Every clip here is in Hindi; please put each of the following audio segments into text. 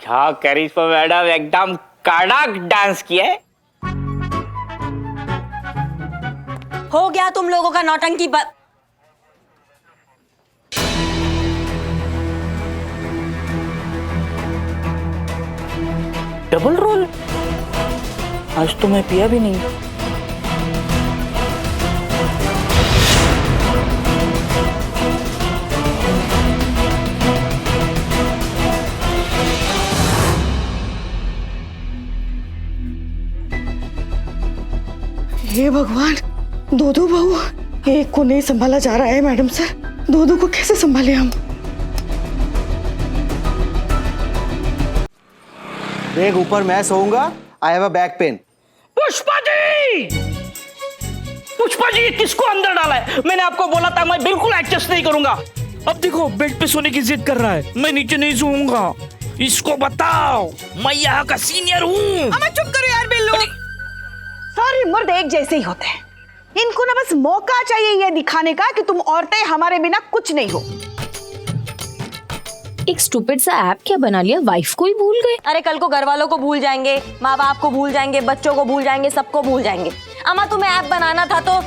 अच्छा करिश्मा मैडम एकदम कड़क डांस किया है। हो गया तुम लोगों का नौटंकी डबल रोल? आज तो मैं पिया भी नहीं। हे भगवान, दो बहू, एक को नहीं संभाला जा रहा है मैडम सर। दो को कैसे संभाले हम? देख ऊपर मैं सोऊंगा। I have a back pain. Pushpa ji! Pushpa ji, ये किसको अंदर डाला है? मैंने आपको बोला था मैं बिल्कुल एडजस्ट नहीं करूंगा। अब देखो बेड पे सोने की जिद कर रहा है। मैं नीचे नहीं सोऊंगा। इसको बताओ मैं यहाँ का सीनियर हूँ। चुप करो यार बिल्लू। सारे मर्द एक जैसे ही होते हैं। इनको ना बस मौका चाहिए ये दिखाने का कि तुम औरतें हमारे बिना कुछ नहीं हो। एक स्टूपिड सा ऐप क्या बना लिया, वाइफ को ही भूल गए। अरे कल को घर वालों को भूल जाएंगे, माँ बाप को भूल जाएंगे, बच्चों को भूल जाएंगे, सबको भूल जाएंगे। अम्मा तुम्हें ऐप बनाना था तो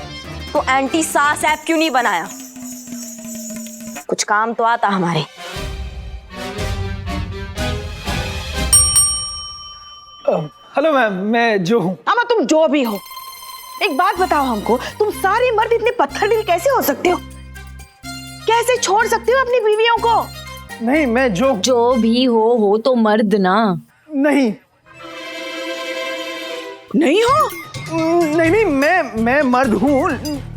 एंटी सास ऐप क्यों नहीं बनाया? कुछ काम तो आता हमारे। हेलो मैम, मैं जो हूँ। अम्मा तुम जो भी हो, एक बात बताओ हमको, तुम सारे मर्द इतने पत्थर दिल कैसे हो सकते हो? कैसे छोड़ सकते हो अपनी बीवियों को? नहीं, मैं जो भी हो तो मर्द ना। नहीं हो? नहीं, मैं मर्द हूँ,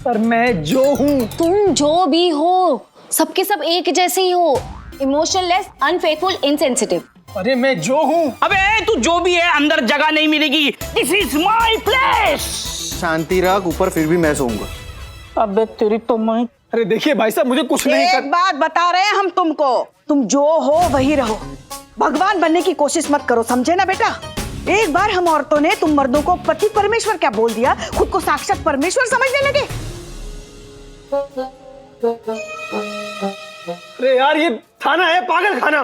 पर मैं जो हूँ। तुम जो भी हो, सबके सब एक जैसे ही हो। Emotionless, unfaithful, insensitive. अरे मैं जो हूँ। अबे तू जो भी है, अंदर जगह नहीं मिलेगी। This is my place. शांति रख, ऊपर फिर भी मैं सोऊंगा। अबे तेरी तो मैं। अरे देखिए भाई साहब, मुझे कुछ नहीं एक बात बता रहे हैं हम तुमको, तुम जो हो वही रहो। भगवान बनने की कोशिश मत करो, समझे ना बेटा? एक बार हम औरतों ने तुम मर्दों को पति परमेश्वर क्या बोल दिया, खुद को साक्षात परमेश्वर समझने लगे। अरे यार, ये थाना है, पागल खाना।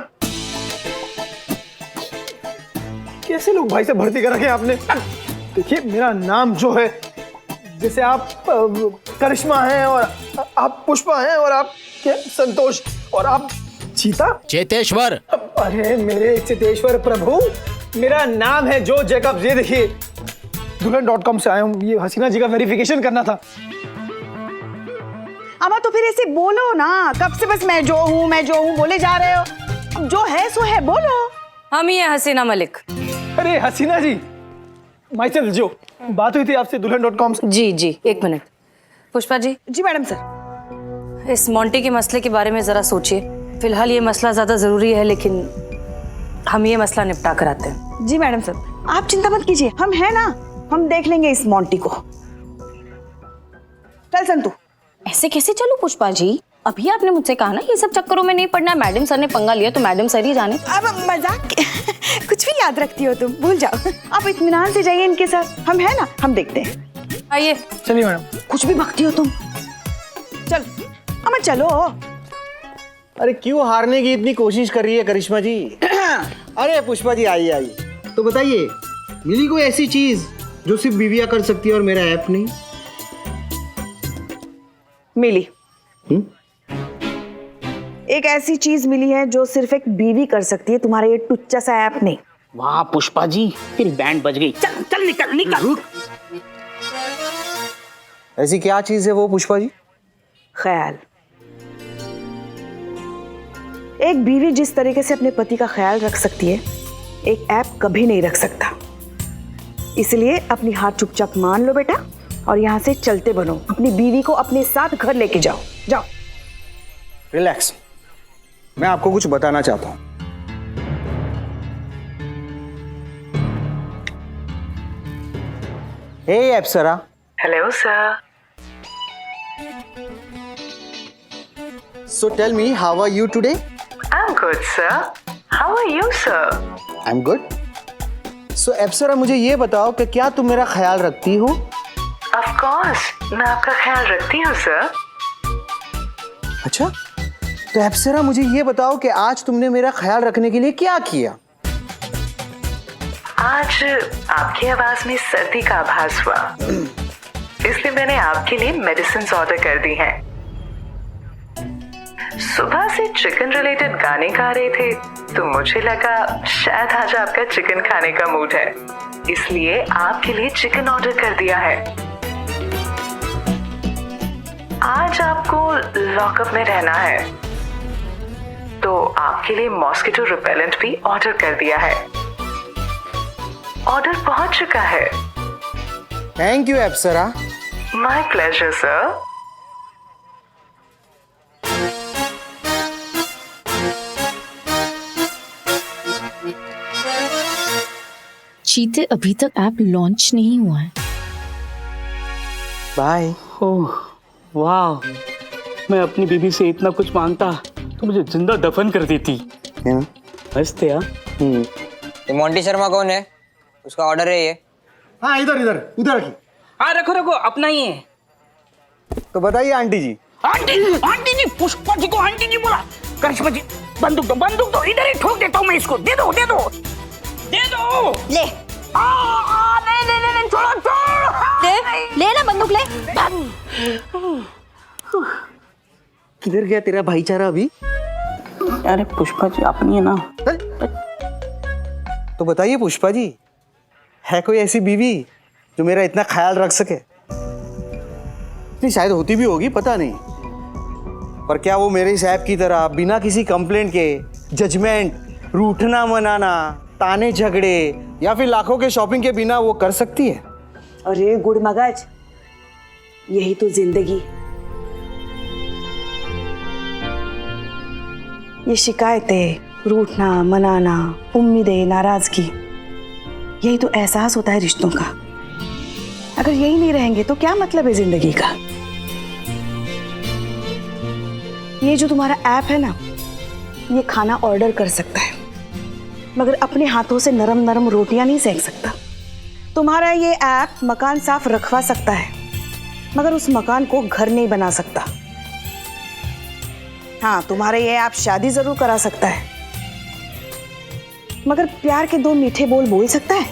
कैसे लोग भाई से भर्ती कर रखे हैं आपने? देखिए मेरा नाम जो है, जैसे आप करिश्मा हैं और आप पुष्पा हैं और आप क्या संतोष और आप चीता चेतेश्वर। अरे मेरे चेतेश्वर प्रभु, मेरा नाम है जो जैकब। ये देखिए दुल्हन.com से आया हूँ, ये हसीना जी का वेरिफिकेशन करना था। अम्मा तो फिर ऐसे बोलो ना, कब से बस मैं जो हूँ बोले जा रहे हो? अब जो है सो है, बोलो। हम ही है हसीना मलिक। अरे हसीना जी, माइसेल्फ जो, बात हुई थी आपसे दुल्हन.com से। जी, एक मिनट। पुष्पा जी। जी मैडम सर। इस मोंटी के मसले के बारे में जरा सोचिए। फिलहाल ये मसला ज्यादा जरूरी है, लेकिन हम ये मसला निपटा कर आते हैं। जी मैडम सर, आप चिंता मत कीजिए, हम हैं ना, हम देख लेंगे इस मोंटी को। चल संतू। ऐसे कैसे चलो पुष्पा जी? अभी आपने मुझसे कहा ना ये सब चक्करों में नहीं पड़ना। मैडम सर ने पंगा लिया तो मैडम सर ही जाने। अब मजाक कुछ भी याद रखती हो तुम, भूल जाओ। आप इत्मीनान से जाइए इनके साथ, हम है ना, हम देखते हैं। आइए। चलिए मैडम। कुछ भी भगती हो तुम। चल अम्मा चलो। अरे क्यों हारने की इतनी कोशिश कर रही है करिश्मा जी? अरे पुष्पा जी आइए आइए। तो बताइए, मिली कोई ऐसी चीज जो सिर्फ बीवियां कर सकती है और मेरा ऐप नहीं? मिली। एक ऐसी चीज मिली है जो सिर्फ एक बीवी कर सकती है, तुम्हारा ये टुच्चा सा ऐप नहीं। वाह पुष्पा जी, फिर बैंड बज गई। चल चल निकल निकल। ऐसी क्या चीज है वो पुष्पा जी? ख्याल। एक बीवी जिस तरीके से अपने पति का ख्याल रख सकती है, एक ऐप कभी नहीं रख सकता। इसलिए अपनी हाथ चुपचाप मान लो बेटा, और यहाँ से चलते बनो। अपनी बीवी को अपने साथ घर लेके जाओ। जाओ। रिलैक्स, मैं आपको कुछ बताना चाहता हूं। हे अप्सरा। Hello sir. So tell me, how are you today? I'm good, sir. How are you, sir? I'm good. So अप्सरा, मुझे ये बताओ कि क्या तुम मेरा ख्याल रखती हो? Of course, मैं आपका ख्याल रखती हूँ, सर। अच्छा, तो अप्सरा मुझे ये बताओ कि आज तुमने मेरा ख्याल रखने के लिए क्या किया? आज आपकी आवाज में सर्दी का आभास हुआ, इसलिए मैंने आपके लिए मेडिसिन ऑर्डर कर दी हैं। सुबह से चिकन रिलेटेड गाने गा रहे थे तो मुझे लगा शायद आज आपका चिकन खाने का मूड है, इसलिए आपके लिए चिकन ऑर्डर कर दिया है। आज आपको लॉकअप में रहना है तो आपके लिए मॉस्किटो रिपेलेंट भी ऑर्डर कर दिया है। ऑर्डर पहुंच चुका है। Thank you Apsara. My pleasure sir. चीते, अभी तक ऐप लॉन्च नहीं हुआ है। बाय। ओह वाह, मैं अपनी बीबी से इतना कुछ मांगता तो मुझे जिंदा दफन कर देती। मस्त यार। ये मोंटी शर्मा कौन है? उसका ऑर्डर है ये। हाँ, इधर इधर उधर रखिए। हाँ रखो रखो, अपना ही है। तो बताइए आंटी जी। आंटी जी, पुष्पा जी को आंटी जी बोला। करिश्मा जी, बंदूक दो, इधर ही ठोक देता हूँ मैं इसको। दे दो ले नहीं, छोड़ो। ले ना बंदूक ले। किधर गया तेरा भाईचारा अभी? अरे पुष्पा जी अपनी है ना। तो बताइए पुष्पा जी, है कोई ऐसी बीवी जो मेरा इतना ख्याल रख सके? नहीं, शायद होती भी होगी, पता नहीं, पर क्या वो मेरे इस ऐप की तरह बिना किसी कंप्लेंट के जजमेंट, रूठना मनाना, ताने झगड़े या फिर लाखों के शॉपिंग के बिना वो कर सकती है? अरे गुड़ मगज, यही तो जिंदगी। ये शिकायतें, रूठना मनाना, उम्मीदें, नाराजगी, यही तो एहसास होता है रिश्तों का। अगर यही नहीं रहेंगे तो क्या मतलब है जिंदगी का? ये जो तुम्हारा ऐप है ना, ये खाना ऑर्डर कर सकता है मगर अपने हाथों से नरम नरम रोटियां नहीं सेक सकता। तुम्हारा ये ऐप मकान साफ रखवा सकता है मगर उस मकान को घर नहीं बना सकता। हाँ, तुम्हारा ये ऐप शादी जरूर करा सकता है मगर प्यार के दो मीठे बोल बोल सकता है?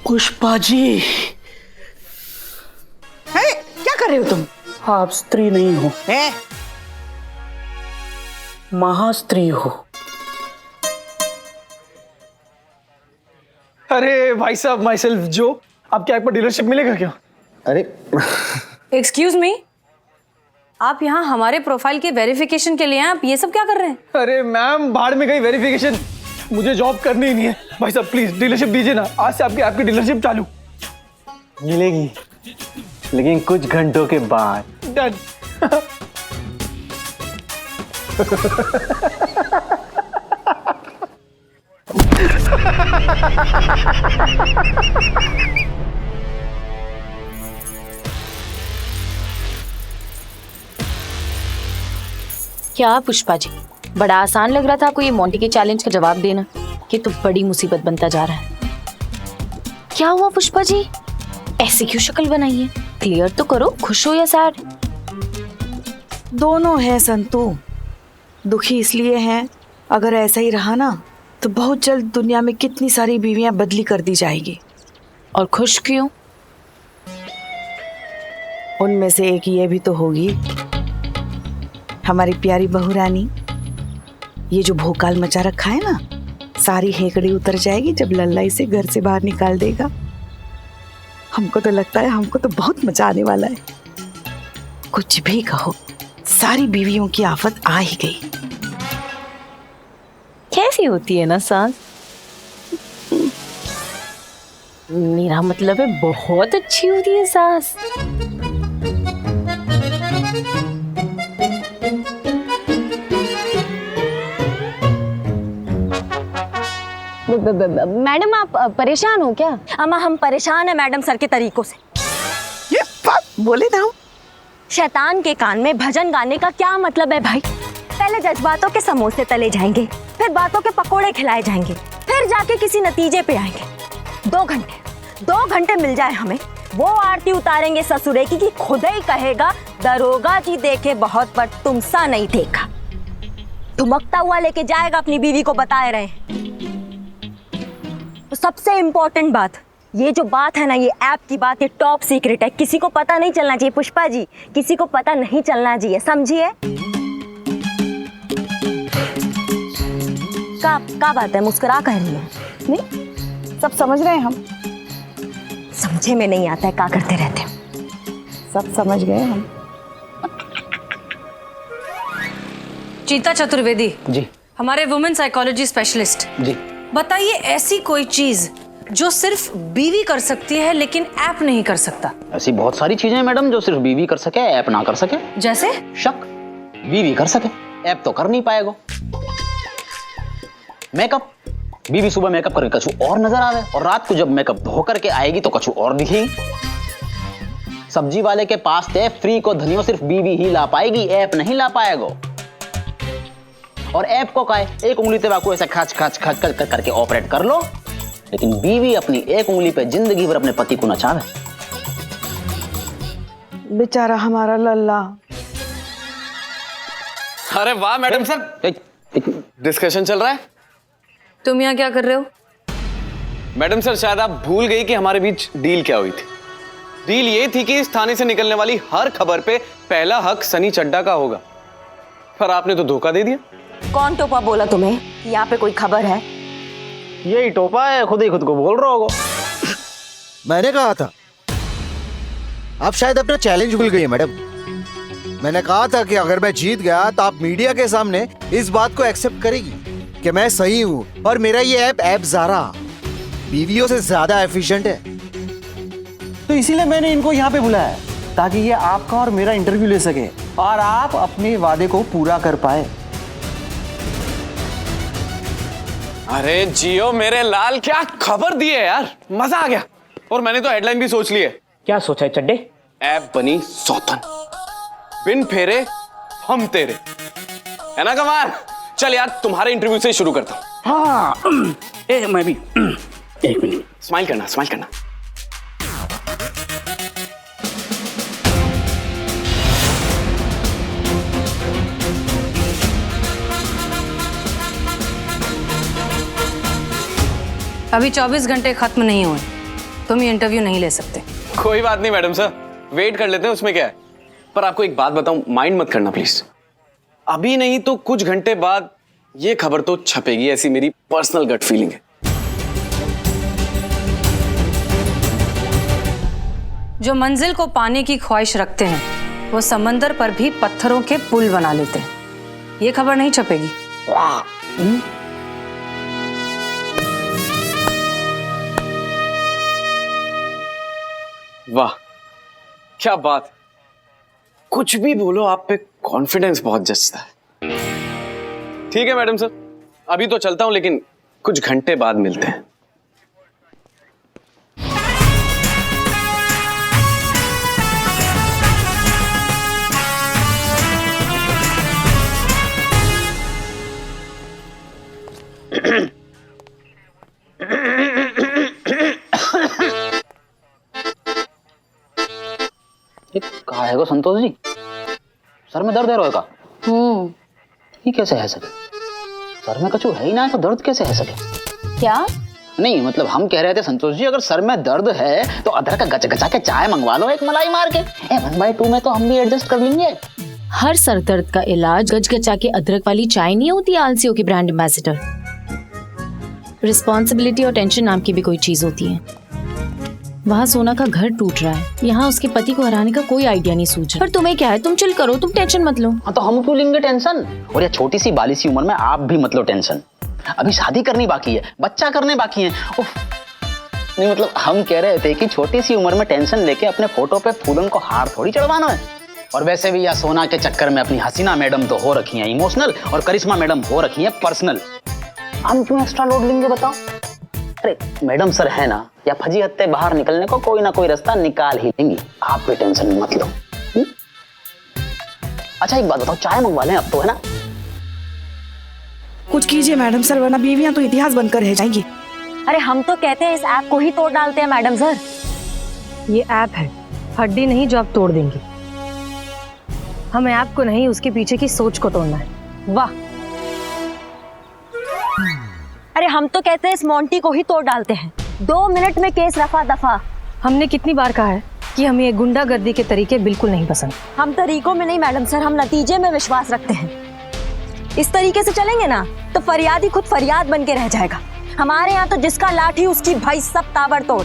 पुष्पा जी, क्या कर रहे हो तुम? आप स्त्री नहीं हो, है? महास्त्री हो। अरे भाई साहब, माई सेल्फ जो, आपके ऐप पर डीलरशिप मिलेगा क्या? अरे एक्सक्यूज मी, आप यहाँ हमारे प्रोफाइल के वेरिफिकेशन के लिए हैं, आप ये सब क्या कर रहे हैं? अरे मैम, भाड़ में गई वेरिफिकेशन, मुझे जॉब करनी ही नहीं है। भाई साहब प्लीज डीलरशिप दीजिए ना, आज से आपके ऐप की डीलरशिप चालू। मिलेगी, लेकिन कुछ घंटों के बाद। डन। क्या पुष्पा जी, बड़ा आसान लग रहा था आपको ये मोंटी के चैलेंज का जवाब देना। ये तो बड़ी मुसीबत बनता जा रहा है। क्या हुआ पुष्पा जी, ऐसी क्यों शक्ल बनाई है? क्लियर तो करो, खुश हो या सैड? दोनों है संतू। दुखी इसलिए हैं, अगर ऐसा ही रहा ना तो बहुत जल्द दुनिया में कितनी सारी बीवियां बदली कर दी जाएगी। और खुश क्यों? उनमें से एक ये भी तो होगी, हमारी प्यारी बहू रानी। ये जो भोकाल मचा रखा है ना, सारी हेकड़ी उतर जाएगी जब लल्ला इसे घर से बाहर निकाल देगा। हमको तो लगता है हमको तो बहुत मजा आने वाला है। कुछ भी कहो, सारी बीवियों की आफत आ ही गई। कैसी होती है ना सास? मेरा मतलब है बहुत अच्छी होती है सास। मैडम आप परेशान हो क्या? अम्मा, हम परेशान है मैडम सर के तरीकों से। ये बात बोले ना, शैतान के कान में भजन गाने का क्या मतलब है भाई? पहले जज्बातों के समोसे तले जाएंगे, फिर बातों के पकोड़े खिलाए जाएंगे, फिर जाके किसी नतीजे पे आएंगे। 2 घंटे मिल जाए हमें, वो आरती उतारेंगे ससुरे की कि खुद ही कहेगा दरोगा जी देखे बहुत पर तुम सा नहीं देखा। ठुमकता हुआ लेके जाएगा अपनी बीवी को, बताए रहे। तो सबसे इम्पोर्टेंट बात, ये जो बात है ना, ये ऐप की बात, ये टॉप सीक्रेट है, किसी को पता नहीं चलना चाहिए पुष्पा जी, किसी को पता नहीं चलना चाहिए, समझिए? का बात है, मुस्कुरा कह रही है? नहीं, सब समझ रहे हैं हम। समझे में नहीं आता है, क्या करते रहते हैं। सब समझ गए हम। चीता चतुर्वेदी जी हमारे वुमेन साइकोलॉजी स्पेशलिस्ट, जी। बताइए ऐसी कोई चीज जो सिर्फ बीवी कर सकती है लेकिन ऐप नहीं कर सकता। ऐसी बहुत सारी चीजें हैं मैडम जो सिर्फ बीवी कर सके, ऐप ना कर सके। जैसे? शक, बीवी कर सके, ऐप तो कर नहीं पाएगा। मेकअप, बीवी सुबह मेकअप करके कछु और नजर आवे और रात को जब मेकअप धो करके आएगी तो कछु और दिखेगी। सब्जी वाले के पास थे फ्री को धनियों सिर्फ बीवी ही ला पाएगी, ऐप नहीं ला पाएगा। और ऐप को का है, एक उंगली पे बाकू ऐसे खच खच खच खच करके ऑपरेट कर लो, लेकिन बीवी अपनी एक उंगली पे जिंदगी भर अपने पति को नचावे। बेचारा हमारा लल्ला। अरे वाह मैडम सर, डिस्कशन चल रहा है। तुम यहाँ क्या कर रहे हो? मैडम सर, शायद आप भूल गई कि हमारे बीच डील क्या हुई थी। डील ये थी कि इस थाने से निकलने वाली हर खबर पे पहला हक सनी चड्डा का होगा, पर आपने तो धोखा दे दिया। कौन टोपा बोला तुम्हें कि यहाँ पे कोई खबर है? यही टोपा है, खुद ही खुद को बोल रहा होगा। मैंने कहा था, आप शायद अपना चैलेंज भूल गई है मैडम। मैंने कहा था कि अगर मैं जीत गया तो आप मीडिया के सामने इस बात को एक्सेप्ट करेगी कि मैं सही हूँ और मेरा ये ऐप ज़ारा बीवियों से ज्यादा एफिशिएंट है। तो इसीलिए मैंने इनको यहाँ पे बुलाया ताकि ये आपका और मेरा इंटरव्यू ले सके और आप अपने वादे को पूरा कर पाए। अरे जियो मेरे लाल, क्या खबर दी है यार, मजा आ गया। और मैंने तो हेडलाइन भी सोच ली है। क्या सोचा है चड्डे? ऐप बनी सौतन, बिन फेरे हम तेरे, है ना कमाल? चल यार, तुम्हारे इंटरव्यू से शुरू करता हूं। हाँ मैं भी। एक मिनट, स्माइल करना, स्माइल करना। अभी 24 घंटे खत्म नहीं हुए, तुम ये इंटरव्यू नहीं ले सकते। कोई बात नहीं मैडम सर, वेट कर लेते हैं, उसमें क्या है। पर आपको एक बात बताऊं, माइंड मत करना प्लीज। अभी नहीं तो कुछ घंटे बाद ये खबर तो छपेगी, ऐसी मेरी पर्सनल गट फीलिंग है। जो मंजिल को पाने की ख्वाहिश रखते हैं वो समंदर पर भी पत्थरों के पुल बना लेते हैं। ये खबर नहीं छपेगी। वाह क्या बात, कुछ भी बोलो, आप पे कॉन्फिडेंस बहुत जचता है। ठीक है मैडम सर, अभी तो चलता हूं, लेकिन कुछ घंटे बाद मिलते हैं। कहा है गो संतोष जी, सर में दर्द है रोएगा? ये कैसे है सके? सर में कछु है ही ना, तो दर्द कैसे है सके? क्या? नहीं मतलब हम कह रहे थे संतोष जी, अगर सर में दर्द है तो अदरक का गचगचा के चाय मंगवा लो, एक मलाई मार के। 1/2 में तो हम भी एडजस्ट कर लेंगे। हर सर दर्द का इलाज गचगचा के अदरक वाली चाय नहीं होती आलसियों के ब्रांड एम्बेसडर। रिस्पॉन्सिबिलिटी और टेंशन नाम की भी कोई चीज होती है। वहाँ सोना का घर टूट रहा है, यहाँ उसके पति को हराने का कोई आइडिया नहीं सूझ रहा। पर तुम्हें क्या है, तुम चिल करो, तुम टेंशन मत लो। हाँ तो हम क्यों लेंगे टेंशन? और ये छोटी सी बाली सी उम्र में आप भी मत लो टेंशन। अभी शादी करनी बाकी है, बच्चा करने बाकी है। नहीं मतलब हम कह रहे थे कि छोटी सी उम्र में टेंशन लेके अपने फोटो पे फूलन को हार थोड़ी चढ़वाना है। और वैसे भी यह सोना के चक्कर में अपनी हसीना मैडम तो हो रखी है इमोशनल और करिश्मा मैडम हो रखी है पर्सनल। हम क्यों एक्स्ट्रा लोड लेंगे बताओ? अरे मैडम सर है ना, या फजी हत्ते बाहर निकलने को कोई ना कोई रास्ता निकाल ही लेंगी, आप भी टेंशन मत लो। अच्छा एक बात बताओ, चाय मंगवा लें अब तो, है ना? कुछ कीजिए मैडम सर, वरना बीवियां तो इतिहास बनकर रह जाएंगी। अरे हम तो कहते हैं इस ऐप को ही तोड़ डालते हैं मैडम सर। ये ऐप है, हड्डी नहीं जो आप तोड़ देंगे। हमें ऐप को नहीं, उसके पीछे की सोच को तोड़ना है। वाह, अरे हम तो कहते हैं इस मोंटी को ही तोड़ डालते हैं, 2 मिनट में केस रफा दफा। हमने कितनी बार कहा है कि हमें ये गुंडागर्दी के तरीके बिल्कुल नहीं पसंद। हम तरीकों में नहीं मैडम सर, हम नतीजे में विश्वास रखते हैं। इस तरीके से चलेंगे ना तो फरियादी खुद फरियाद बन के रह जाएगा। हमारे यहाँ तो जिसका लाठी उसकी भाई सब ताबड़तोड़।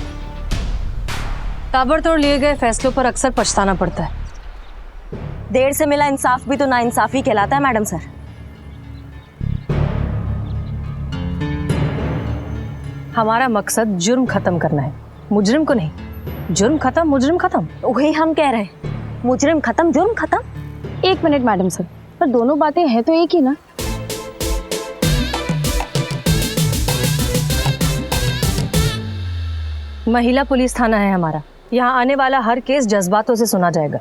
ताबड़तोड़ लिए गए फैसलों पर अक्सर पछताना पड़ता है। देर से मिला इंसाफ भी तो नाइंसाफी कहलाता है मैडम सर। हमारा मकसद जुर्म खत्म करना है, मुजरिम को नहीं। जुर्म खत्म मुजरिम खत्म, वही हम कह रहे हैं, मुजरिम खत्म जुर्म खत्म। 1 मिनट मैडम सर, पर दोनों बातें हैं तो एक ही ना। महिला पुलिस थाना है हमारा, यहाँ आने वाला हर केस जज्बातों से सुना जाएगा,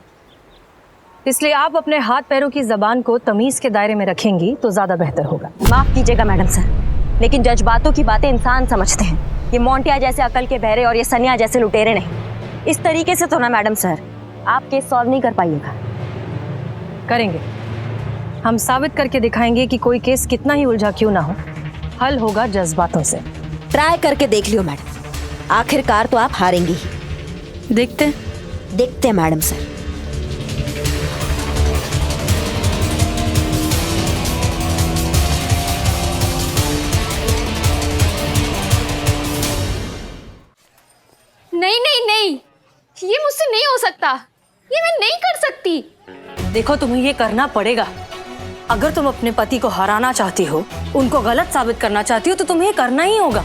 इसलिए आप अपने हाथ पैरों की जबान को तमीज के दायरे में रखेंगी तो ज्यादा बेहतर होगा। माफ कीजिएगा मैडम सर, लेकिन जज्बातों की बातें इंसान समझते हैं। ये मोंटिया जैसे अकल के बहरे और ये सनिया जैसे लुटेरे नहीं। इस तरीके से तो ना मैडम सर आप केस सॉल्व नहीं कर पाइएगा। करेंगे, हम साबित करके दिखाएंगे कि कोई केस कितना ही उलझा क्यों ना हो, हल होगा जज्बातों से। ट्राई करके देख लियो मैडम, आखिरकार तो आप हारेंगी ही। देखते मैडम सर। नहीं नहीं नहीं, ये मुझसे नहीं हो सकता, ये मैं नहीं कर सकती। देखो तुम्हें ये करना पड़ेगा। अगर तुम अपने पति को हराना चाहती हो, उनको गलत साबित करना चाहती हो, तो तुम्हें ये करना ही होगा।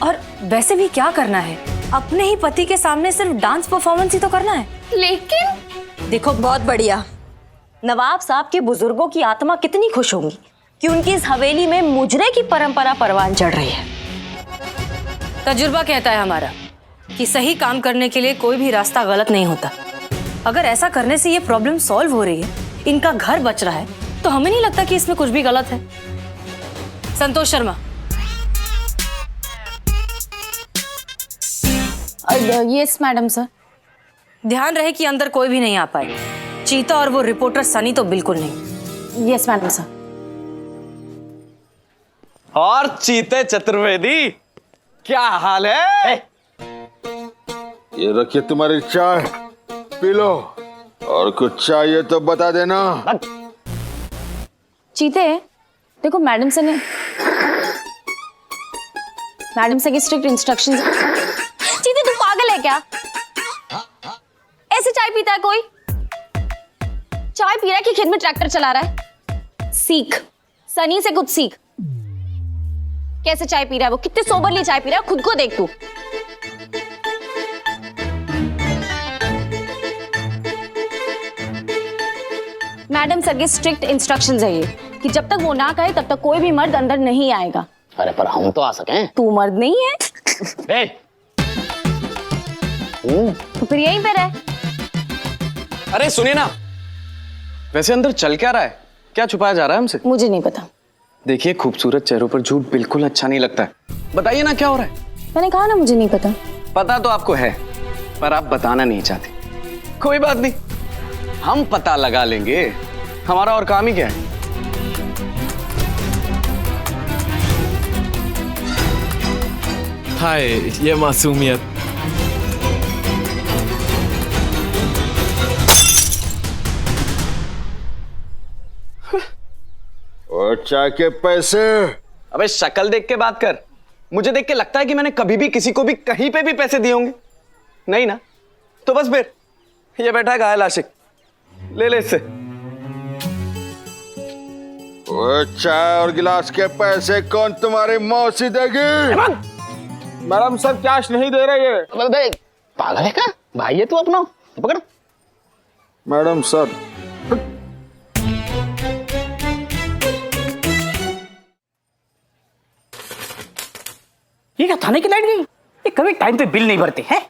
और वैसे भी क्या करना है, अपने ही पति के सामने सिर्फ डांस परफॉर्मेंस ही तो करना है। लेकिन देखो बहुत बढ़िया, नवाब साहब के बुजुर्गों की आत्मा कितनी खुश होंगी कि उनकी इस हवेली में मुजरे की परंपरा परवान चढ़ रही है। तजुर्बा कहता है हमारा कि सही काम करने के लिए कोई भी रास्ता गलत नहीं होता। अगर ऐसा करने से ये प्रॉब्लम सॉल्व हो रही है, इनका घर बच रहा है, तो हमें नहीं लगता कि इसमें कुछ भी गलत है। Santosh Sharma. Yes madam sir. ध्यान रहे कि अंदर कोई भी नहीं आ पाए। चीता और वो रिपोर्टर सनी तो बिल्कुल नहीं। Yes madam sir. और चीते चतुर्वेदी, क्या हाल है? ये रखिए तुम्हारी चाय, पी लो, और कुछ चाहिए तो बता देना। चीते, देखो मैडम से की स्ट्रिक्ट इंस्ट्रक्शंस। चीते तू पागल है क्या? ऐसे चाय पीता है कोई? चाय पी रहा है कि खेत में ट्रैक्टर चला रहा है? सीख, सनी से कुछ सीख। कैसे चाय पी रहा है वो, कितने सोबरली चाय पी रहा है, खुद को देख तू। मैडम सर के स्ट्रिक्ट इंस्ट्रक्शंस है ये कि जब तक वो ना कहे तब तक कोई भी मर्द अंदर नहीं आएगा। अरे पर हम तो आ सकें। तू मर्द नहीं है? तो फिर यहीं पे रह। अरे सुनिए ना, वैसे अंदर चल क्या रहा है? क्या छुपाया जा रहा है हमसे? मुझे नहीं पता। देखिए, खूबसूरत चेहरों पर झूठ बिल्कुल अच्छा नहीं लगता है। बताइए ना क्या हो रहा है? मैंने कहा ना मुझे नहीं पता। पता तो आपको है, पर आप बताना नहीं चाहती। कोई बात नहीं, हम पता लगा लेंगे। हमारा और काम ही क्या है? हाय, ये मासूमियत। और चाय के पैसे? अबे शक्ल देख के बात कर। मुझे देख के लगता है कि मैंने कभी भी किसी को भी कहीं पे भी पैसे दिए होंगे? नहीं ना? तो बस फिर ये बैठा है घायल आशिक, ले ले इससे। वो चाय और गिलास के पैसे कौन तुम्हारी मौसी देगी? मैडम सर कैश नहीं दे रहे ये। पागल है क्या भाई, ये तू अपना पकड़। मैडम सर, ये क्या थाने की लाइट गई? ये कभी टाइम पे बिल नहीं भरते हैं।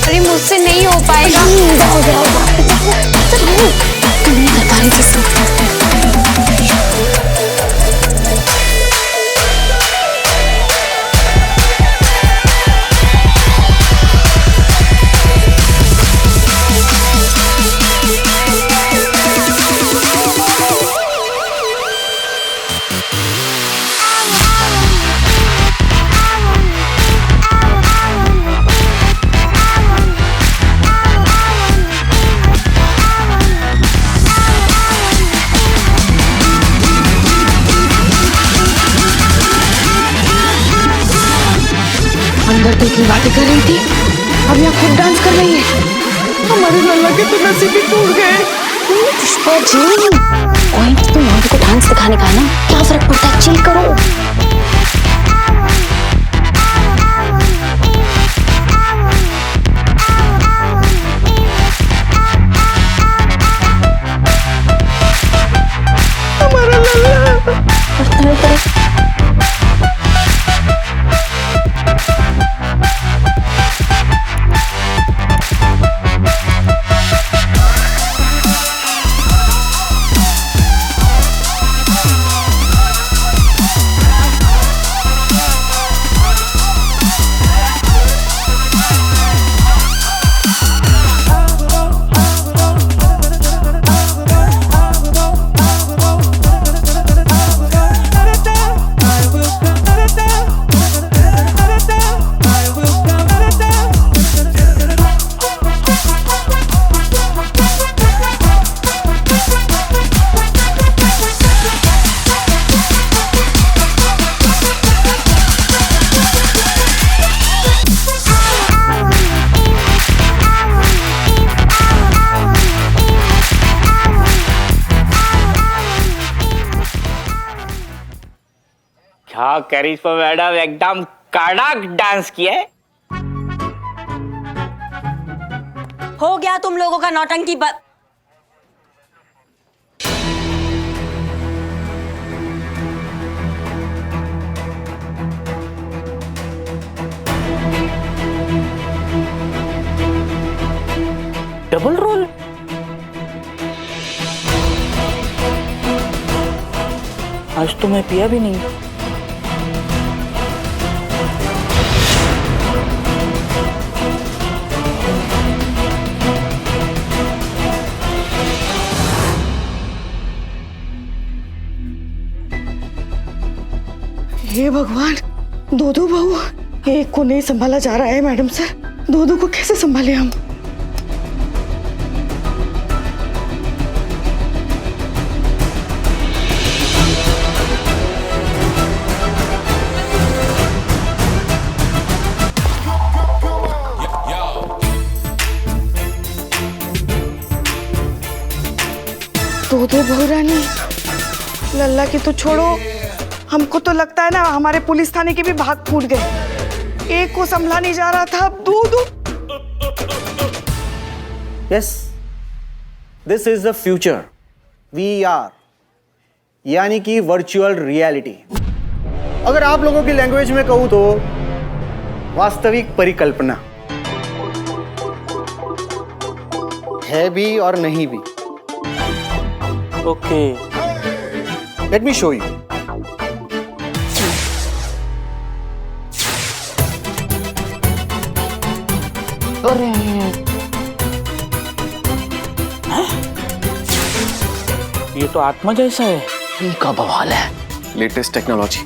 अरे मुझसे नहीं हो पाएगा। की बातें कर रही थी, अब यहाँ खुद डांस कर रही है। हमारे लल्ला के तो नसीब ही टूट गए। पुष्पा जी, पॉइंट तो मोंटी को डांस दिखाने का है ना, क्या फर्क पड़ता है, चिल करो। हमारा लल्ला क्या करिश्मा मैडम एकदम कड़क डांस किया है। हो गया तुम लोगों का नौटंकी डबल रोल। आज तो मैं पिया भी नहीं। हे भगवान, दो बहू, एक को नहीं संभाला जा रहा है मैडम सर, दो को कैसे संभाले हम। दो बहू रानी, लल्ला की तो छोड़ो, हमको तो लगता है ना हमारे पुलिस थाने के भी भाग फूट गए। एक को संभला नहीं जा रहा था, अब दो। Yes, this is the future, VR, यानी कि वर्चुअल रियलिटी। अगर आप लोगों की लैंग्वेज में कहूं तो वास्तविक परिकल्पना है भी और नहीं भी। Okay, let me show you. ये तो आत्मा जैसा है। इनका बवाल है। Latest technology.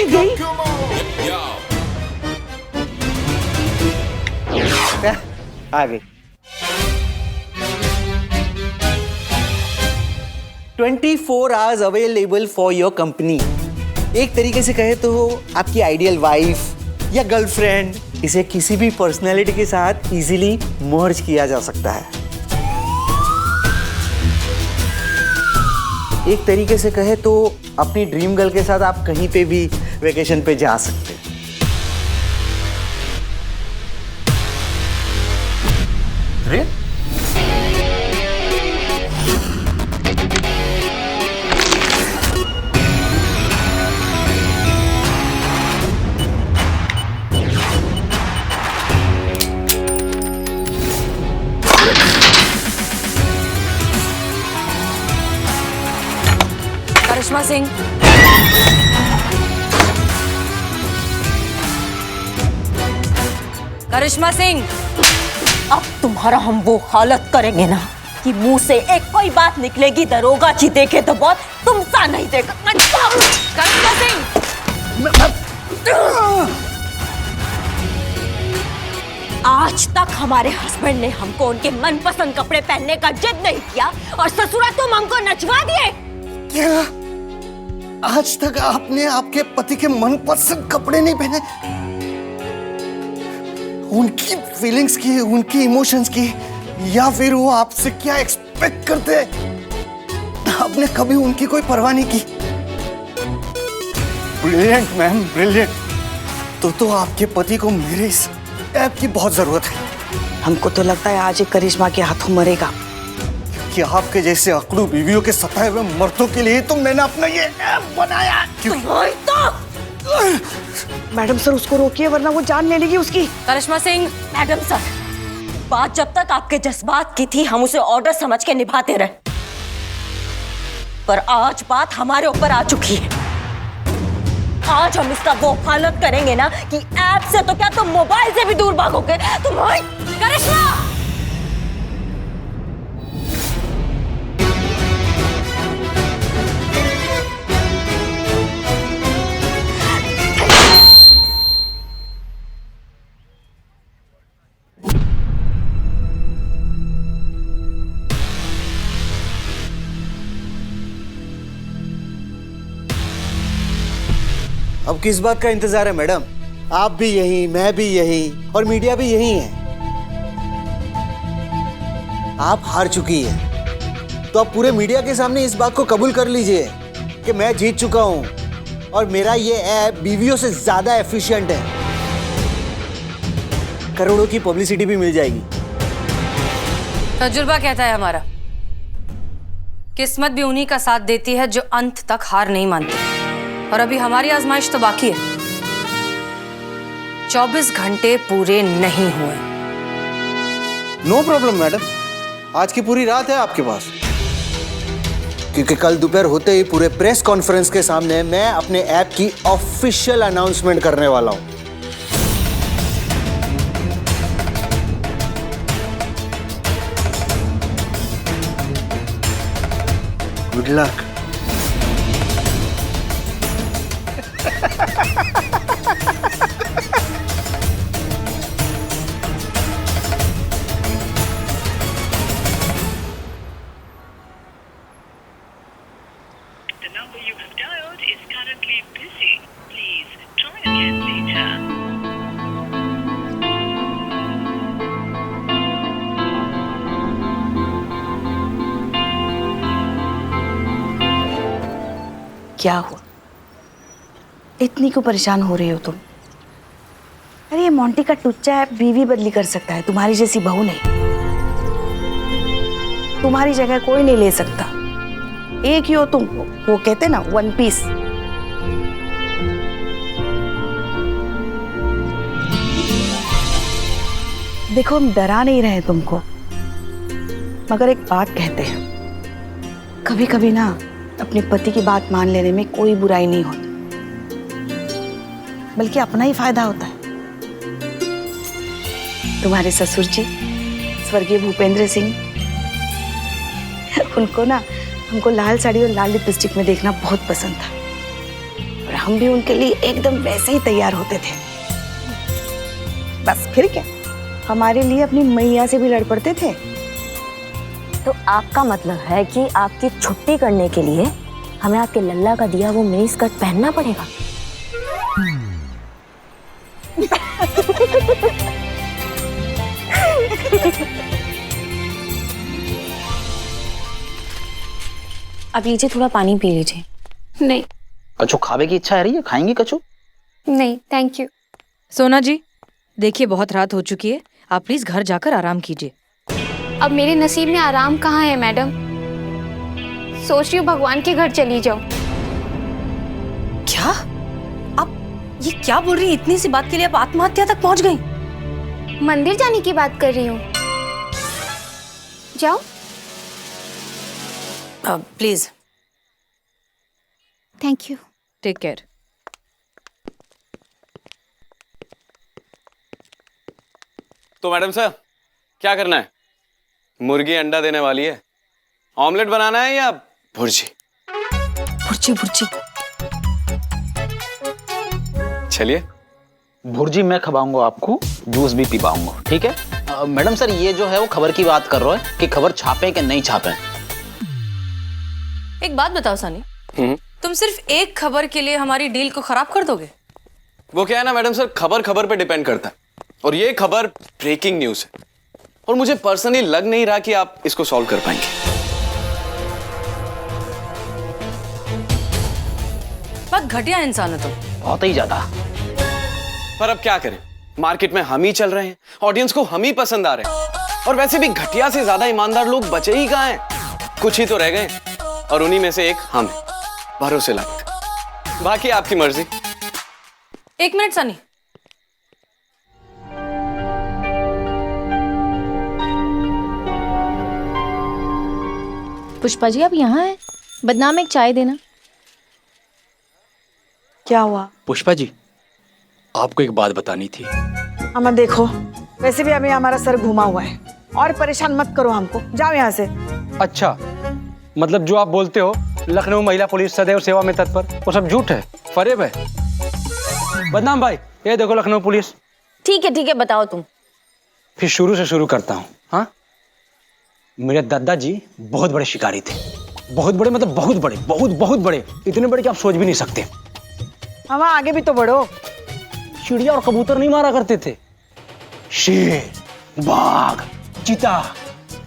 गई आ गई। 24 hours available for your company. एक तरीके से कहे तो आपकी आइडियल वाइफ या गर्लफ्रेंड, इसे किसी भी पर्सनैलिटी के साथ इजीली मर्ज किया जा सकता है। एक तरीके से कहे तो अपनी ड्रीम गर्ल के साथ आप कहीं पे भी वेकेशन पे जा सकते हैं। अरे करिश्मा सिंह, करिश्मा सिंह, अब तुम्हारा हम वो हालत करेंगे ना कि मुंह से एक कोई बात निकलेगी, दरोगा जी देखे तो बहुत, तुम सा नहीं देगा। करिश्मा सिंह, आज तक हमारे हस्बैंड ने हमको उनके मनपसंद कपड़े पहनने का जिद नहीं किया और ससुरा तुम हमको नचवा दिए। क्या आज तक आपने आपके पति के मनपसंद कपड़े नहीं पहने? उनकी फीलिंग्स की, उनकी इमोशंस की, या फिर वो आपसे क्या एक्सपेक्ट करते हैं, आपने कभी उनकी कोई परवाह नहीं की? Brilliant ma'am, brilliant. तो आपके पति को मेरे इस ऐप की बहुत जरूरत है। हमको तो लगता है आज ये करिश्मा के हाथों मरेगा। कि आपके जैसे अकड़ू बीवियों के सताए हुए मर्दों के लिए तो मैंने अपना ये ऐप बनाया। मैडम सर, उसको रोकिए वरना वो जान ले लेगी उसकी। करिश्मा सिंह, मैडम सर, बात जब तक आपके जज्बात की थी हम उसे ऑर्डर समझ के निभाते रहे, पर आज बात हमारे ऊपर आ चुकी है। आज हम इसका वो हालत करेंगे ना कि ऐप से तो क्या तुम मोबाइल से भी दूर भागोगे। तुम्हारी करिश्मा, अब किस बात का इंतजार है मैडम? आप भी यही, मैं भी यही, और मीडिया भी यही है। आप हार चुकी है तो आप पूरे मीडिया के सामने इस बात को कबूल कर लीजिए कि मैं जीत चुका हूं और मेरा ये ऐप बीवियों से ज्यादा एफिशिएंट है। करोड़ों की पब्लिसिटी भी मिल जाएगी। तजुर्बा कहता है हमारा, किस्मत भी उन्हीं का साथ देती है जो अंत तक हार नहीं मानते। और अभी हमारी आजमाइश तो बाकी है। 24 घंटे पूरे नहीं हुए। नो प्रॉब्लम मैडम, आज की पूरी रात है आपके पास, क्योंकि कल दोपहर होते ही पूरे प्रेस कॉन्फ्रेंस के सामने मैं अपने ऐप की ऑफिशियल अनाउंसमेंट करने वाला हूं। Good luck. The number you have dialed is currently busy. Please try again later. क्या हुआ? इतनी क्यों परेशान हो रही हो तुम? अरे ये मोंटी का टुच्चा ऐप बीवी बदली कर सकता है, तुम्हारी जैसी बहू नहीं। तुम्हारी जगह कोई नहीं ले सकता। एक ही हो तुम, वो कहते ना वन पीस। देखो, हम डरा नहीं रहे तुमको, मगर एक बात कहते हैं, कभी कभी ना अपने पति की बात मान लेने में कोई बुराई नहीं होती, बल्कि अपना ही फायदा होता है। तुम्हारे ससुर जी स्वर्गीय भूपेंद्र सिंह, उनको ना हमको लाल साड़ी और लाल लिपस्टिक में देखना बहुत पसंद था, और हम भी उनके लिए एकदम वैसे ही तैयार होते थे। बस फिर क्या, हमारे लिए अपनी मैया से भी लड़ पड़ते थे। तो आपका मतलब है कि आपकी छुट्टी करने के लिए हमें आपके लल्ला का दिया वो मिनी स्कर्ट पहनना पड़ेगा? अब लीजिए, थोड़ा पानी पी लीजिए। नहीं। कछु खावे की इच्छा है रही है? खाएंगी कछु? नहीं, थैंक यू। सोना जी, देखिए बहुत रात हो चुकी है, आप प्लीज घर जाकर आराम कीजिए। अब मेरे नसीब में आराम कहाँ है मैडम? सोच रही हूँ भगवान के घर चली जाऊं। क्या? आप ये क्या बोल रही हैं? इतनी सी बात के लिए आप आत्महत्या तक पहुंच गई? मंदिर जाने की बात कर रही हूँ। जाओ। Please. Thank you. Take care. तो मैडम सर, क्या करना है? मुर्गी अंडा देने वाली है, ऑमलेट बनाना है या भुर्जी? भुर्जी भुर्जी। चलिए। भुर्जी मैं खवाऊंगा आपको, जूस भी पी पाऊंगा, ठीक है? मैडम सर, ये जो है वो खबर की बात कर रहा है कि खबर छापे कि नहीं छापे। एक बात बताओ सनी, तुम सिर्फ एक खबर के लिए हमारी डील को खराब कर दोगे? वो क्या है ना मैडम सर, खबर खबर पे डिपेंड करता है, और ये खबर ब्रेकिंग न्यूज है, और मुझे पर्सनली लग नहीं रहा कि आप इसको सॉल्व कर पाएंगे। बहुत घटिया इंसान है तुम। बहुत ही ज्यादा। पर अब क्या करें, मार्केट में हम ही चल रहे हैं, ऑडियंस को हम ही पसंद आ रहे हैं, और वैसे भी घटिया से ज्यादा ईमानदार लोग बचे ही कहां हैं, कुछ ही तो रह गए, और उन्हीं में से एक हम हैं, भरोसे लायक। बाकी आपकी मर्जी। एक मिनट सनी, पुष्पा जी आप यहाँ हैं? बदनाम एक चाय देना। क्या हुआ? पुष्पा जी, आपको एक बात बतानी थी। अमन देखो, वैसे भी अभी हमारा सर घुमा हुआ है और परेशान मत करो हमको, जाओ यहाँ से। अच्छा, मतलब जो आप बोलते हो लखनऊ महिला पुलिस सदैव सेवा में तत्पर, वो सब झूठ है, फरेब है। बदनाम भाई, ये देखो लखनऊ पुलिस। ठीक है बताओ तुम। फिर शुरू से शुरू करता हूँ। हाँ, मेरे दादाजी बहुत बड़े शिकारी थे, बहुत बड़े, मतलब बहुत बड़े, बहुत बड़े, इतने बड़े कि आप सोच भी नहीं सकते। हम आगे भी तो बढ़ो। चिड़िया और कबूतर नहीं मारा करते थे, शेर, बाघ, चीता,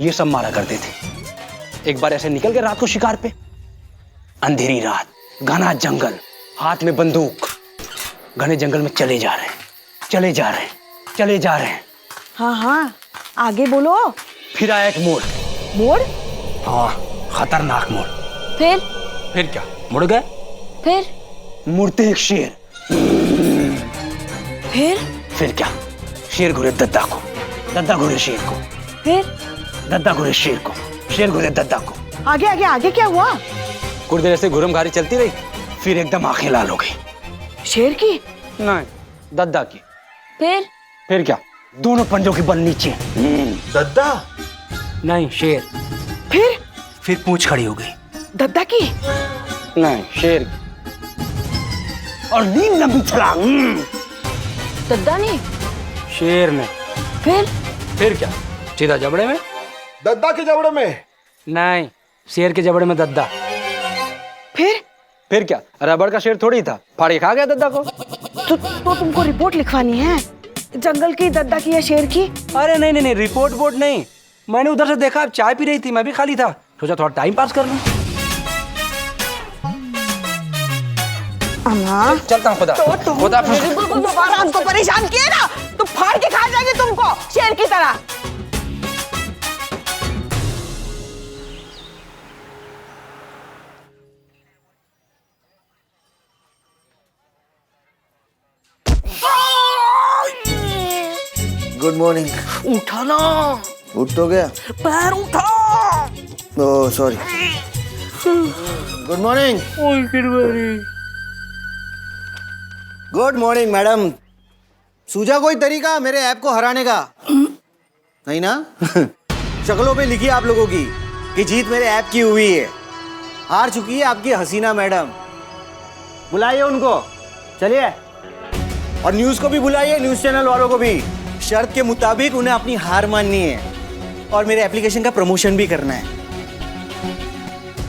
ये सब मारा करते थे। एक बार ऐसे निकल गए रात को शिकार पे, अंधेरी रात, घना जंगल, हाथ में बंदूक, घने जंगल में चले जा रहे हैं। हाँ, आगे बोलो। फिर आया एक मोड़। मोड़? हाँ, खतरनाक मोड़। फिर क्या, मुड़ गए। फिर मुड़ते एक शेर। फिर क्या, शेर घुरे दद्दा को, दद्दा घुरे शेर को, दद्दा घुरे शेर को, शेर घुरे दद्दा को। आगे क्या हुआ? कुछ देर ऐसे घुरमघारी चलती रही, फिर एकदम आंखें लाल हो गई। शेर की? नहीं, दद्दा की। फिर क्या, दोनों पंजों की बल नीचे। दद्दा? नहीं, शेर। फिर पूंछ खड़ी हो गई। दद्दा की? नहीं, शेर की। और नींद लंबी छलांग। दद्दा ने? शेर ने। फिर क्या, सीधा जबड़े में। दद्दा के जबड़े में? नहीं, शेर के जबड़े में दद्दा। फिर क्या, रबड़ का शेर थोड़ी था, फाड़ के खा गया दद्दा को। तो तुमको रिपोर्ट लिखवानी है, जंगल की, दद्दा की या शेर की? अरे नहीं, रिपोर्ट बोर्ड नहीं, मैंने उधर से देखा आप चाय पी रही थी, मैं भी खाली था, सोचा थोड़ा टाइम पास कर लूं। चलता हूँ। खुदा दोबारा हमको परेशान किए ना तो फाड़ के खा जाएंगे तुमको शेर की तरह। Good morning. उठा ना, उठ तो गया, पैर उठा। Oh sorry. Good morning. Good morning madam. सूझा कोई तरीका मेरे ऐप को हराने का? नहीं ना? शक्लों पे लिखी आप लोगों की कि जीत मेरे ऐप की हुई है, हार चुकी है आपकी हसीना मैडम। बुलाइए उनको, चलिए, और न्यूज़ को भी बुलाइए, न्यूज़ चैनल वालों को भी। शर्त के मुताबिक उन्हें अपनी हार माननी है और मेरे एप्लीकेशन का प्रमोशन भी करना है।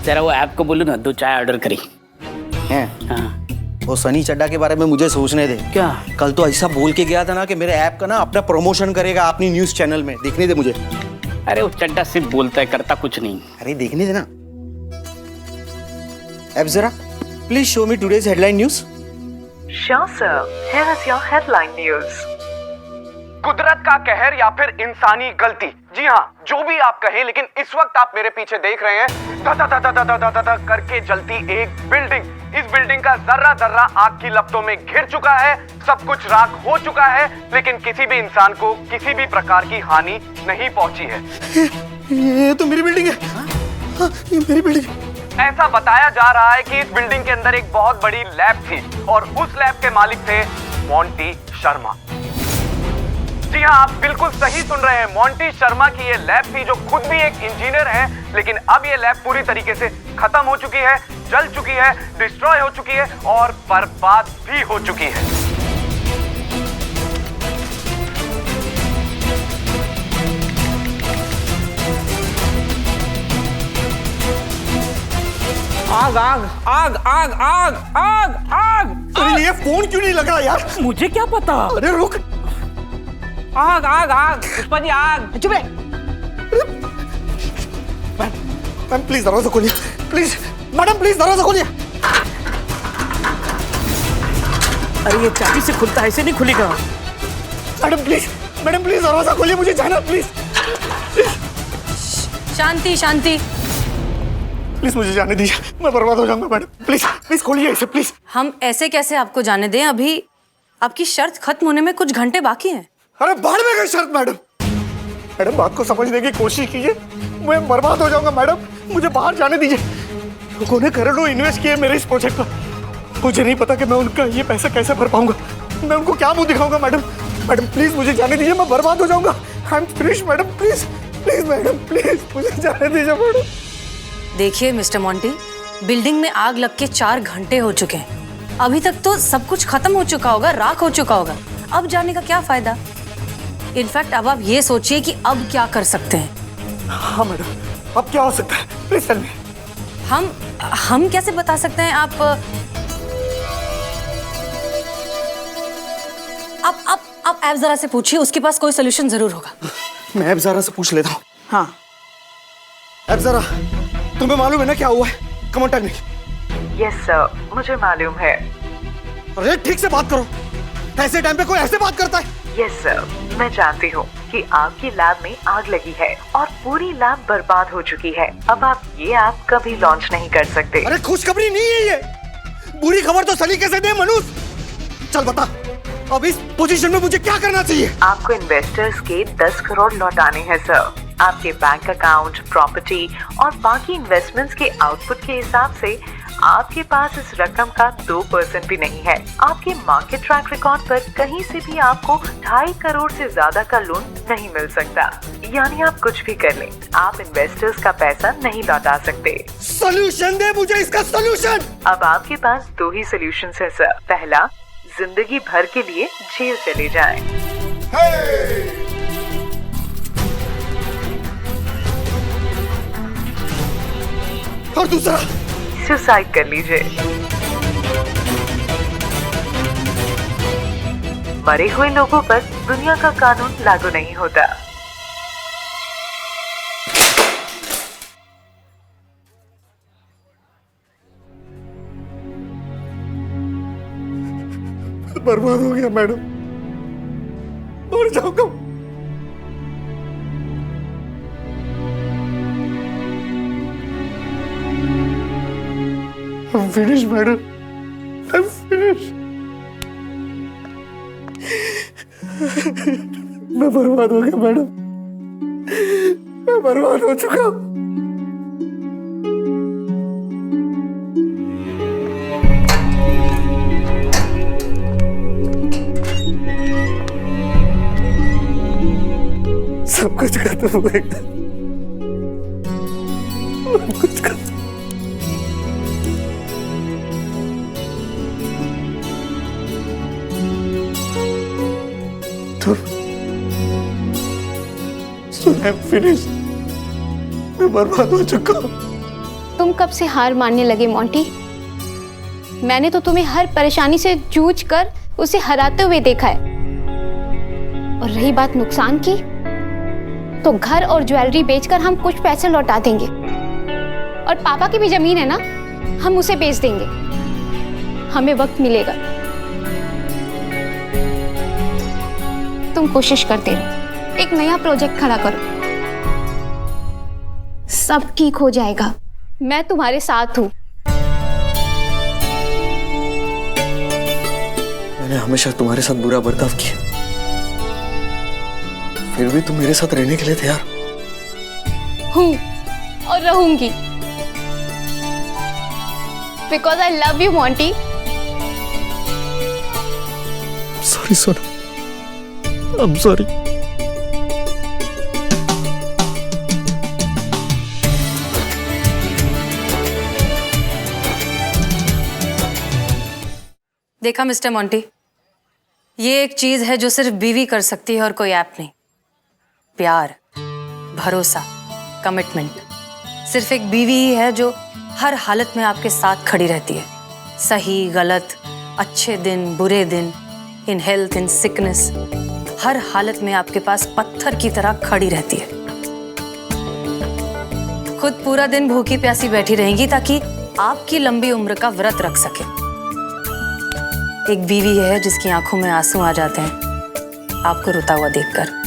जरा वो ऐप को बोलो ना, 2 चाय ऑर्डर करी हैं? हाँ। वो सनी चड्डा के बारे में मुझे सोचने दे। क्या? कल तो ऐसा बोल के गया था ना कि मेरे ऐप का ना अपना प्रमोशन करेगा अपनी न्यूज़ चैनल में, देखने दे मुझे। अरे वो चड्डा सिर्फ बोलता है, करता कुछ नहीं। अरे देखने देना। ऐप जरा please show me today's headline news. Sure, sir. Here is your headline news. कुदरत का कहर या फिर इंसानी गलती, जी हाँ, जो भी आप कहें, लेकिन इस वक्त आप मेरे पीछे देख रहे हैं दा करके जलती एक बिल्डिंग। इस बिल्डिंग का जर्रा जर्रा आग की लपटों में घिर चुका है, सब कुछ राख हो चुका है, लेकिन किसी भी इंसान को किसी भी प्रकार की हानि नहीं पहुंची है। ये तो मेरी बिल्डिंग है। हाँ, ये मेरी बिल्डिंग। ऐसा बताया जा रहा है कि इस बिल्डिंग के अंदर एक बहुत बड़ी लैब थी, और उस लैब के मालिक थे मोंटी शर्मा। जी हाँ, आप बिल्कुल सही सुन रहे हैं, मोंटी शर्मा की ये लैब थी, जो खुद भी एक इंजीनियर है, लेकिन अब ये लैब पूरी तरीके से खत्म हो चुकी है, जल चुकी है, डिस्ट्रॉय हो चुकी है और बर्बाद भी हो चुकी है। आग आग आग आग आग आग आग। अरे ये फोन क्यों नहीं लग रहा यार? मुझे क्या पता। अरे रुक। आग आग आग पुष्पा जी आग। चुप रहे। मैम प्लीज दरवाजा खोलिए, प्लीज मैडम प्लीज दरवाजा खोलिए। अरे ये चाबी से खुलता है, ऐसे नहीं खुलेगा। मैडम प्लीज दरवाजा खोलिए, मुझे जाना प्लीज। Shanti Shanti. प्लीज मुझे जाने दीजिए, मैं बर्बाद हो जाऊंगा मैडम। प्लीज खोलिए इसे प्लीज। हम ऐसे कैसे आपको जाने दें? अभी आपकी शर्त खत्म होने में कुछ घंटे बाकी हैं। अरे बाढ़ में गई शर्त मैडम। मैडम बात को समझने की कोशिश कीजिए, मैं बर्बाद हो जाऊंगा मैडम, मुझे बाहर जाने दीजिए। लोगों ने करोड़ों इन्वेस्ट किए मेरे इस प्रोजेक्ट पर, मुझे नहीं पता कि मैं उनका ये पैसा कैसे भर पाऊंगा। मैं उनको क्या मुंह दिखाऊंगा मैडम? मैडम प्लीज मुझे जाने दीजिए, मैं बर्बाद हो जाऊंगा। I am finish madam, please madam please मुझे जाने दीजिए मैडम। देखिए मिस्टर मॉन्टी, बिल्डिंग में आग लग के 4 घंटे हो चुके हैं। अभी तक तो सब कुछ खत्म हो चुका होगा, राख हो चुका होगा। अब जाने का क्या फायदा? इनफैक्ट अब आप ये सोचिए कि अब क्या कर सकते हैं। हाँ मैडम, अब क्या हो सकता है? Please tell me. हम कैसे बता सकते हैं? आप ऐप जरा से पूछिए, उसके पास कोई सोल्यूशन जरूर होगा। मैं ऐप जरा से पूछ लेता हूँ। हाँ ऐप जरा, तुम्हें मालूम है ना क्या हुआ है? Come on tell me. Yes sir, मुझे मालूम है। अरे ठीक से बात करो, ऐसे टाइम पे कोई ऐसे बात करता है? यस सर, मैं जानती हूँ कि आपकी लैब में आग लगी है और पूरी लैब बर्बाद हो चुकी है। अब आप ये ऐप कभी लॉन्च नहीं कर सकते। अरे खुशखबरी नहीं है ये, बुरी खबर तो सलीके से दे मनुष्य। चल बता, अब इस पोजीशन में मुझे क्या करना चाहिए? आपको इन्वेस्टर्स के 10 करोड़ लौटाने हैं सर। आपके बैंक अकाउंट, प्रॉपर्टी और बाकी इन्वेस्टमेंट्स के आउटपुट के हिसाब से आपके पास इस रकम का 2% भी नहीं है। आपके मार्केट ट्रैक रिकॉर्ड पर कहीं से भी आपको 2.5 करोड़ से ज्यादा का लोन नहीं मिल सकता। यानी आप कुछ भी कर लें, आप इन्वेस्टर्स का पैसा नहीं लौटा सकते। सोल्यूशन दे मुझे इसका सोल्यूशन। अब आपके पास 2 ही सोल्यूशन है सर। पहला, जिंदगी भर के लिए जेल चले जाएं। और दूसरा, सुसाइड कर लीजिए। मरे हुए लोगों पर दुनिया का कानून लागू नहीं होता। बर्बाद हो गया मैडम, मर जाऊंगा। I'm finished, madam. I'm finished. मैं बर्बाद हो गया मैडम, मैं बर्बाद हो चुका हूँ। सब कुछ खत्म हो गया, सब कुछ खत्म। I'm finished. मैं बर्बाद हो चुका हूँ। तुम कब से हार मानने लगे मोंटी? मैंने तो तुम्हें हर परेशानी से जूझ कर उसे हराते हुए देखा है। और रही बात नुकसान की, तो घर और ज्वेलरी बेचकर हम कुछ पैसे लौटा देंगे। और पापा की भी जमीन है ना, हम उसे बेच देंगे। हमें वक्त मिलेगा। तुम कोशिश करते रहो, एक नया प्रोजेक्ट खड़ा करो, सब ठीक हो जाएगा। मैं तुम्हारे साथ हूँ। मैंने हमेशा तुम्हारे साथ बुरा बर्ताव किया, फिर भी तुम मेरे साथ रहने के लिए तैयार हूँ और रहूंगी। Because I love you, Monty. Sorry सोना, I'm sorry. देखा मिस्टर मॉन्टी, ये एक चीज है जो सिर्फ बीवी कर सकती है और कोई ऐप नहीं। प्यार, भरोसा, कमिटमेंट सिर्फ एक बीवी ही है जो हर हालत में आपके साथ खड़ी रहती है, सही गलत, अच्छे दिन बुरे दिन, इन हेल्थ इन सिकनेस, हर हालत में आपके पास पत्थर की तरह खड़ी रहती है। खुद पूरा दिन भूखी प्यासी बैठी रहेंगी ताकि आपकी लंबी उम्र का व्रत रख सके। एक बीवी है जिसकी आंखों में आंसू आ जाते हैं आपको रोता हुआ देखकर।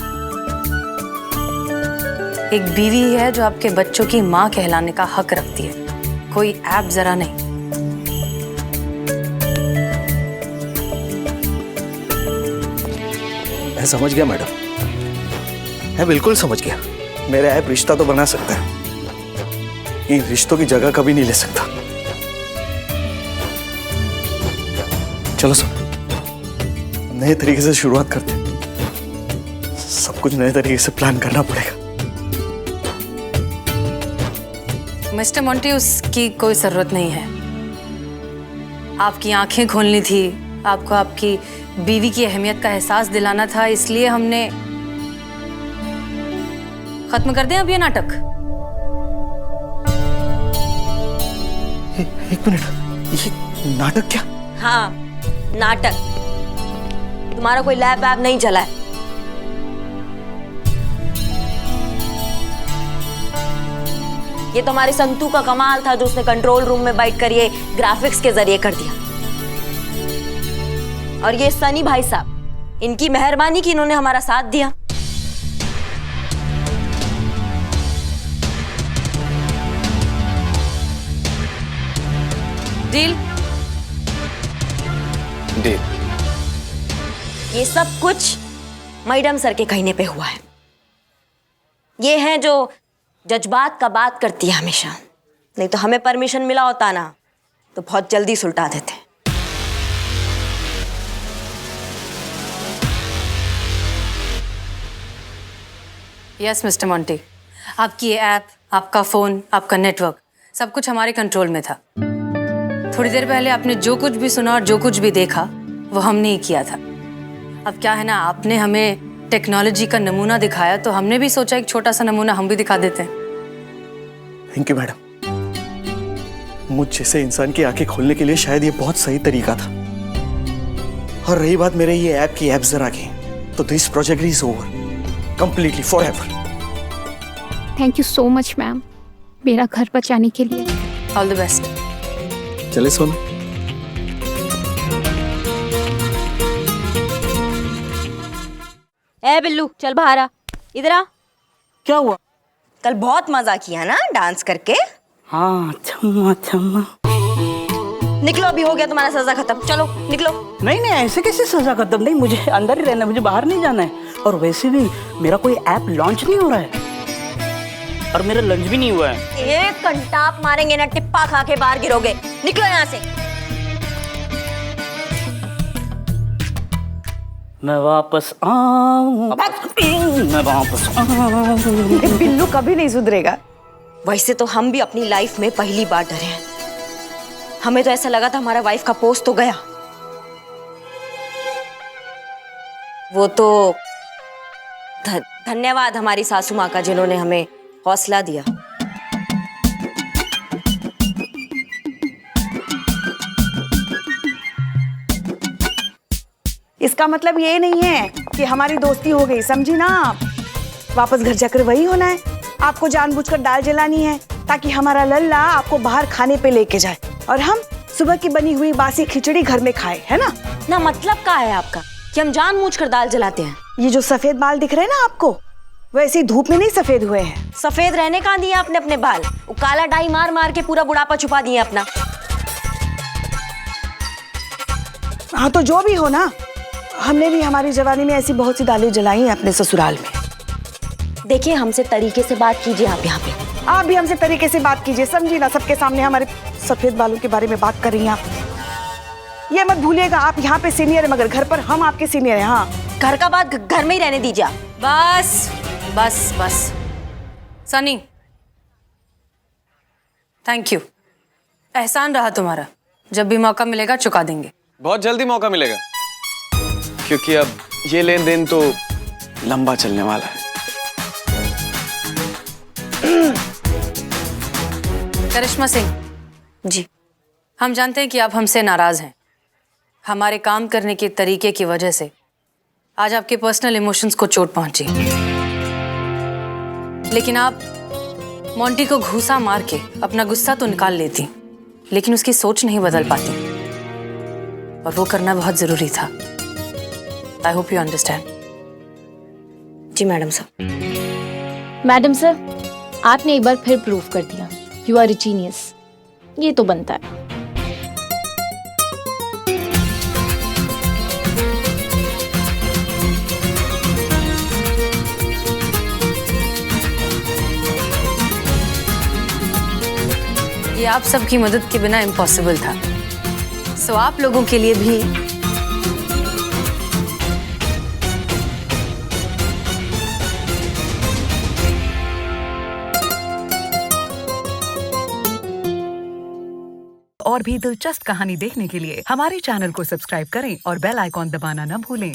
एक बीवी है जो आपके बच्चों की मां कहलाने का हक रखती है, कोई ऐप जरा नहीं। मैं समझ गया मैडम, मैं बिल्कुल समझ गया। मेरा ऐप रिश्ता तो बना सकता है, इन रिश्तों की जगह कभी नहीं ले सकता। चलो सब नए तरीके से शुरुआत करते हैं। सब कुछ नए तरीके से प्लान करना पड़ेगा। मिस्टर मोंटी, उसकी कोई जरूरत नहीं है। आपकी आंखें खोलनी थी, आपको आपकी बीवी की अहमियत का एहसास दिलाना था, इसलिए हमने खत्म कर दिया अब ये नाटक। एक मिनट, ये नाटक क्या? हाँ, नाटक। तुम्हारा कोई लैब वैब नहीं चला है। ये तो हमारे संतू का कमाल था जो उसने कंट्रोल रूम में बैठ कर ये ग्राफिक्स के जरिए कर दिया। और ये सनी भाई साहब, इनकी मेहरबानी की इन्होंने हमारा साथ दिया। Deal deal. ये सब कुछ मैडम सर के कहने पे हुआ है। ये हैं जो जज्बात का बात करती है हमेशा, नहीं तो हमें परमिशन मिला होता ना तो बहुत जल्दी सुलटा देते। यस मिस्टर मोंटी, आपकी ये ऐप, आपका फोन, आपका नेटवर्क, सब कुछ हमारे कंट्रोल में था। थोड़ी देर पहले आपने जो कुछ भी सुना और जो कुछ भी देखा वो हमने ही किया था। अब क्या है ना, आपने हमें टेक्नोलॉजी का नमूना दिखाया तो हमने भी सोचा एक छोटा सा नमूना हम भी दिखा देते हैं। Thank you madam. मुझ जैसे इंसान की आंखें खोलने के लिए शायद ये बहुत सही तरीका था। और रही बात मेरे ये ऐप की, ऐप जरा की, तो this project is over completely forever. Thank you so much ma'am, मेरा घर बचाने के लिए। All the best. चले सोना। ए बिल्लू, चल बाहर आ, इधर आ। क्या हुआ? कल बहुत मजा किया ना डांस करके। हाँ, छम्मा छम्मा। निकलो, अभी हो गया तुम्हारा सजा खत्म, चलो निकलो। नहीं नहीं, ऐसे कैसे सजा खत्म? नहीं, मुझे अंदर ही रहना है, मुझे बाहर नहीं जाना है। और वैसे भी मेरा कोई ऐप लॉन्च नहीं हो रहा है और मेरा लंच भी नहीं हुआ है। एक घंटा आप मारेंगे ना, टिप्पा खा के बाहर गिरोगे। निकलो यहाँ से। मैं वापस आऊं, मैं वापस आऊं। बिल्लू कभी नहीं सुधरेगा। वैसे तो हम भी अपनी लाइफ में पहली बार डरे हैं। हमें तो ऐसा लगा था हमारा वाइफ का पोस्ट तो गया। वो तो धन्यवाद हमारी सासू माँ का जिन्होंने हमें हौसला दिया। इसका मतलब ये नहीं है कि हमारी दोस्ती हो गई, समझी ना आप? वापस घर जाकर वही होना है। आपको जानबूझकर दाल जलानी है ताकि हमारा लल्ला आपको बाहर खाने पे लेके जाए और हम सुबह की बनी हुई बासी खिचड़ी घर में खाए, है ना? ना मतलब क्या है आपका कि हम जानबूझकर दाल जलाते हैं? ये जो सफेद बाल दिख रहे हैं ना आपको, वैसे ही धूप में नहीं सफेद हुए हैं। सफेद रहने कहाँ दिए आपने अपने बाल? वो काला डाई मार मार के पूरा बुढ़ापा छुपा दिए अपना। हाँ तो जो भी हो ना, हमने भी हमारी जवानी में ऐसी बहुत सी दालें जलाई हैं अपने ससुराल में। देखिए, हमसे तरीके से बात कीजिए आप यहाँ पे। आप भी हमसे तरीके से बात कीजिए, समझी ना? सबके सामने हमारे सफेद बालों के बारे में बात कर रही हैं आप। ये मत भूलिएगा, आप यहाँ पे सीनियर हैं मगर घर पर हम आपके सीनियर हैं। हाँ, घर का बात घर में ही रहने दीजिए आप। बस बस बस। सनी, थैंक यू, एहसान रहा तुम्हारा। जब भी मौका मिलेगा चुका देंगे। बहुत जल्दी मौका मिलेगा, क्योंकि अब ये लेन देन तो लंबा चलने वाला है। करिश्मा सिंह, जी, हम जानते हैं कि आप हमसे नाराज हैं। हमारे काम करने के तरीके की वजह से आज आपके पर्सनल इमोशंस को चोट पहुंची, लेकिन आप मोंटी को घूसा मार के अपना गुस्सा तो निकाल लेती, लेकिन उसकी सोच नहीं बदल पाती, और वो करना बहुत जरूरी था। I hope you understand. जी मैडम साहब। मैडम सर, आपने एक बार फिर प्रूव कर दिया, यू आर ए जीनियस। ये तो बनता है। ये आप सबकी मदद के बिना इम्पॉसिबल था, सो आप लोगों के लिए भी और भी दिलचस्प कहानी देखने के लिए हमारे चैनल को सब्सक्राइब करें और बेल आइकॉन दबाना न भूलें।